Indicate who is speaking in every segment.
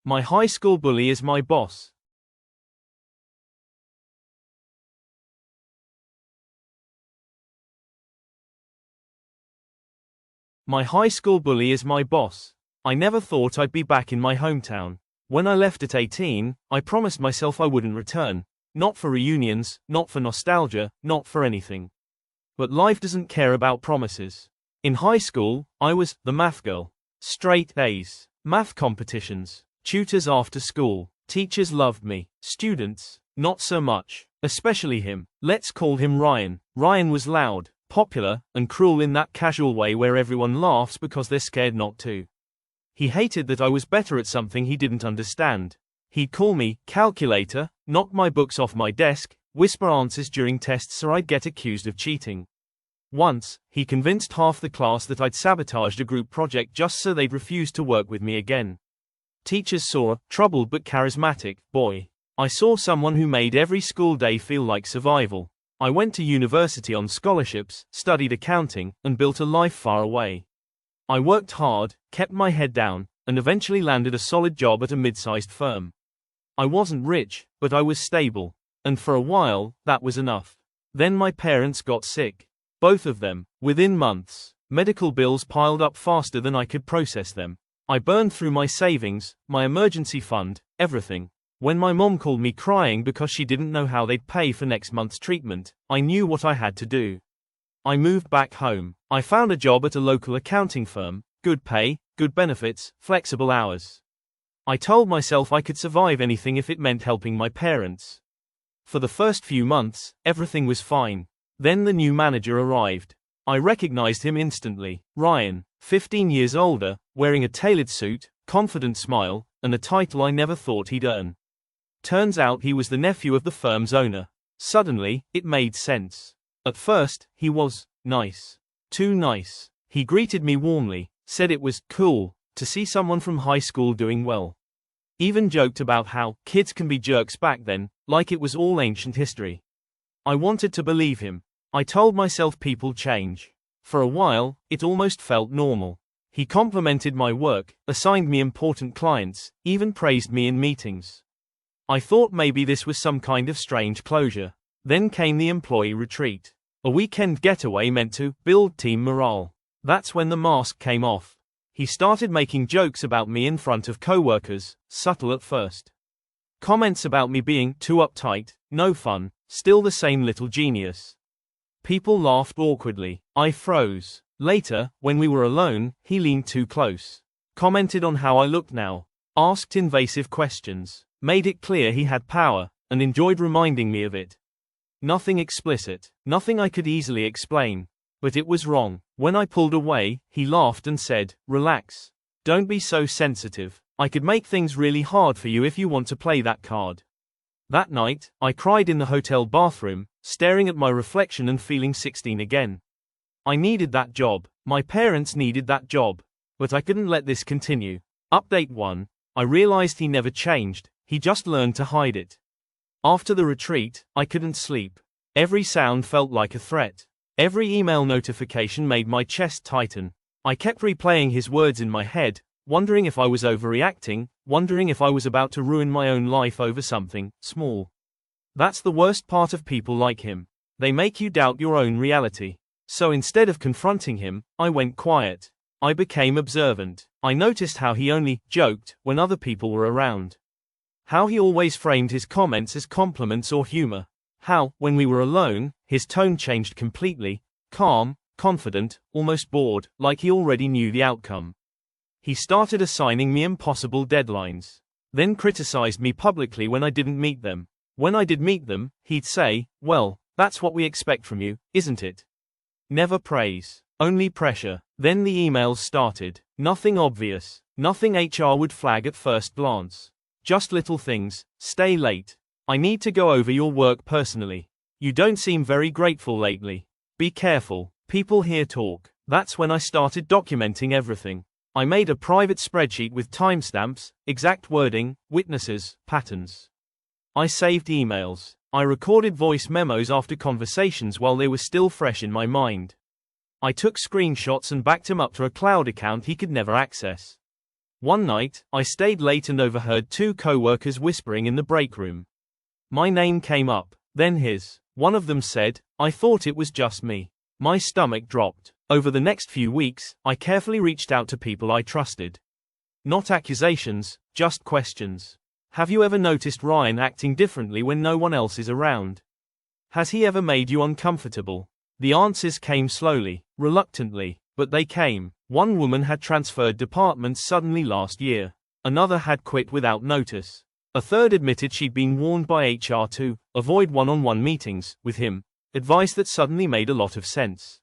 Speaker 1: My high school bully is my boss. My high school bully is my boss. I never thought I'd be back in my hometown. When I left at 18, I promised myself I wouldn't return. Not for reunions, not for nostalgia, not for anything. But life doesn't care about promises. In high school, I was the math girl. Straight A's, math competitions, tutors after school, teachers loved me, students, not so much, especially him. Let's call him Ryan. Ryan was loud, popular, and cruel in that casual way where everyone laughs because they're scared not to. He hated that I was better at something he didn't understand. He'd call me calculator, knock my books off my desk, whisper answers during tests so I'd get accused of cheating. Once, he convinced half the class that I'd sabotaged a group project just so they'd refuse to work with me again. Teachers saw a troubled but charismatic boy. I saw someone who made every school day feel like survival. I went to university on scholarships, studied accounting, and built a life far away. I worked hard, kept my head down, and eventually landed a solid job at a mid-sized firm. I wasn't rich, but I was stable. And for a while, that was enough. Then my parents got sick. Both of them, within months. Medical bills piled up faster than I could process them. I burned through my savings, my emergency fund, everything. When my mom called me crying because she didn't know how they'd pay for next month's treatment, I knew what I had to do. I moved back home. I found a job at a local accounting firm, good pay, good benefits, flexible hours. I told myself I could survive anything if it meant helping my parents. For the first few months, everything was fine. Then the new manager arrived. I recognized him instantly. Ryan, 15 years older, wearing a tailored suit, confident smile, and a title I never thought he'd earn. Turns out he was the nephew of the firm's owner. Suddenly, it made sense. At first, he was nice. Too nice. He greeted me warmly, said it was cool to see someone from high school doing well. Even joked about how kids can be jerks back then, like it was all ancient history. I wanted to believe him. I told myself people change. For a while, it almost felt normal. He complimented my work, assigned me important clients, even praised me in meetings. I thought maybe this was some kind of strange closure. Then came the employee retreat. A weekend getaway meant to build team morale. That's when the mask came off. He started making jokes about me in front of coworkers, subtle at first. Comments about me being too uptight, no fun, still the same little genius. People laughed awkwardly. I froze. Later, when we were alone, he leaned too close. Commented on how I looked now. Asked invasive questions. Made it clear he had power, and enjoyed reminding me of it. Nothing explicit. Nothing I could easily explain. But it was wrong. When I pulled away, he laughed and said, "Relax. Don't be so sensitive. I could make things really hard for you if you want to play that card." That night, I cried in the hotel bathroom, staring at my reflection and feeling 16 again. I needed that job. My parents needed that job. But I couldn't let this continue. Update 1. I realized he never changed, he just learned to hide it. After the retreat, I couldn't sleep. Every sound felt like a threat. Every email notification made my chest tighten. I kept replaying his words in my head, wondering if I was overreacting, wondering if I was about to ruin my own life over something small. That's the worst part of people like him. They make you doubt your own reality. So instead of confronting him, I went quiet. I became observant. I noticed how he only joked when other people were around. How he always framed his comments as compliments or humor. How, when we were alone, his tone changed completely, calm, confident, almost bored, like he already knew the outcome. He started assigning me impossible deadlines. Then criticized me publicly when I didn't meet them. When I did meet them, he'd say, "Well, that's what we expect from you, isn't it?" Never praise, only pressure. Then the emails started. Nothing obvious, nothing HR would flag at first glance. Just little things. Stay late. I need to go over your work personally. You don't seem very grateful lately. Be careful. People here talk. That's when I started documenting everything. I made a private spreadsheet with timestamps, exact wording, witnesses, patterns. I saved emails. I recorded voice memos after conversations while they were still fresh in my mind. I took screenshots and backed him up to a cloud account he could never access. One night, I stayed late and overheard two co-workers whispering in the break room. My name came up, then his. One of them said, "I thought it was just me." My stomach dropped. Over the next few weeks, I carefully reached out to people I trusted. Not accusations, just questions. Have you ever noticed Ryan acting differently when no one else is around? Has he ever made you uncomfortable? The answers came slowly, reluctantly, but they came. One woman had transferred departments suddenly last year. Another had quit without notice. A third admitted she'd been warned by HR to avoid one-on-one meetings with him, advice that suddenly made a lot of sense.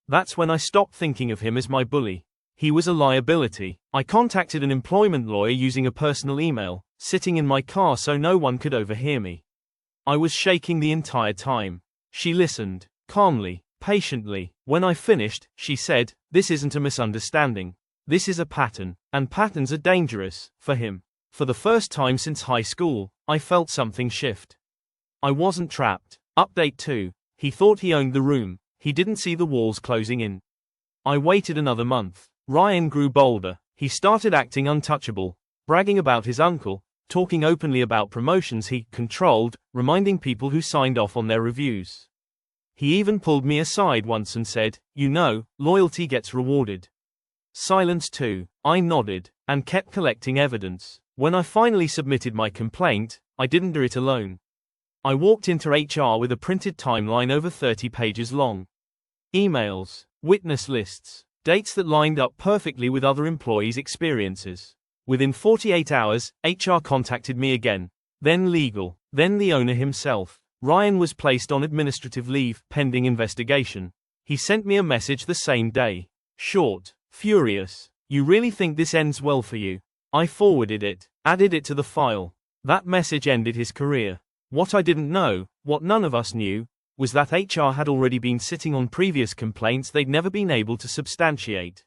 Speaker 1: That's when I stopped thinking of him as my bully. He was a liability. I contacted an employment lawyer using a personal email, sitting in my car so no one could overhear me. I was shaking the entire time. She listened, calmly, patiently. When I finished, she said, "This isn't a misunderstanding. This is a pattern, and patterns are dangerous, for him." For the first time since high school, I felt something shift. I wasn't trapped. Update 2. He thought he owned the room. He didn't see the walls closing in. I waited another month. Ryan grew bolder. He started acting untouchable, bragging about his uncle, talking openly about promotions he controlled, reminding people who signed off on their reviews. He even pulled me aside once and said, "You know, loyalty gets rewarded." Silence too. I nodded, and kept collecting evidence. When I finally submitted my complaint, I didn't do it alone. I walked into HR with a printed timeline over 30 pages long. Emails, witness lists, dates that lined up perfectly with other employees' experiences. Within 48 hours, HR contacted me again, then legal, then the owner himself. Ryan was placed on administrative leave, pending investigation. He sent me a message the same day. Short, furious. "You really think this ends well for you?" I forwarded it, added it to the file. That message ended his career. What I didn't know, what none of us knew, was that HR had already been sitting on previous complaints they'd never been able to substantiate.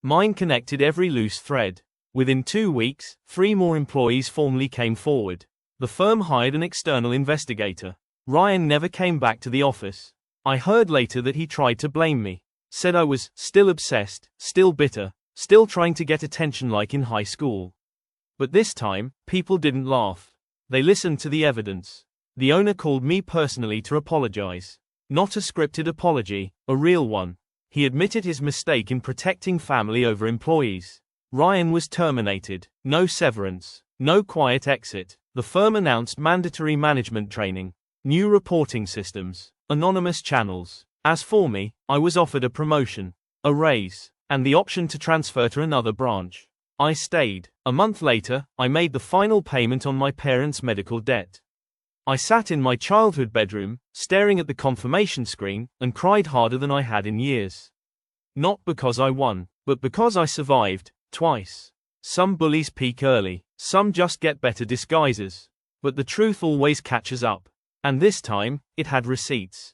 Speaker 1: Mine connected every loose thread. Within 2 weeks, 3 more employees formally came forward. The firm hired an external investigator. Ryan never came back to the office. I heard later that he tried to blame me. Said I was still obsessed, still bitter, still trying to get attention like in high school. But this time, people didn't laugh. They listened to the evidence. The owner called me personally to apologize. Not a scripted apology, a real one. He admitted his mistake in protecting family over employees. Ryan was terminated. No severance. No quiet exit. The firm announced mandatory management training, new reporting systems, anonymous channels. As for me, I was offered a promotion, a raise, and the option to transfer to another branch. I stayed. A month later, I made the final payment on my parents' medical debt. I sat in my childhood bedroom, staring at the confirmation screen, and cried harder than I had in years. Not because I won, but because I survived, twice. Some bullies peak early, some just get better disguises. But the truth always catches up. And this time, it had receipts.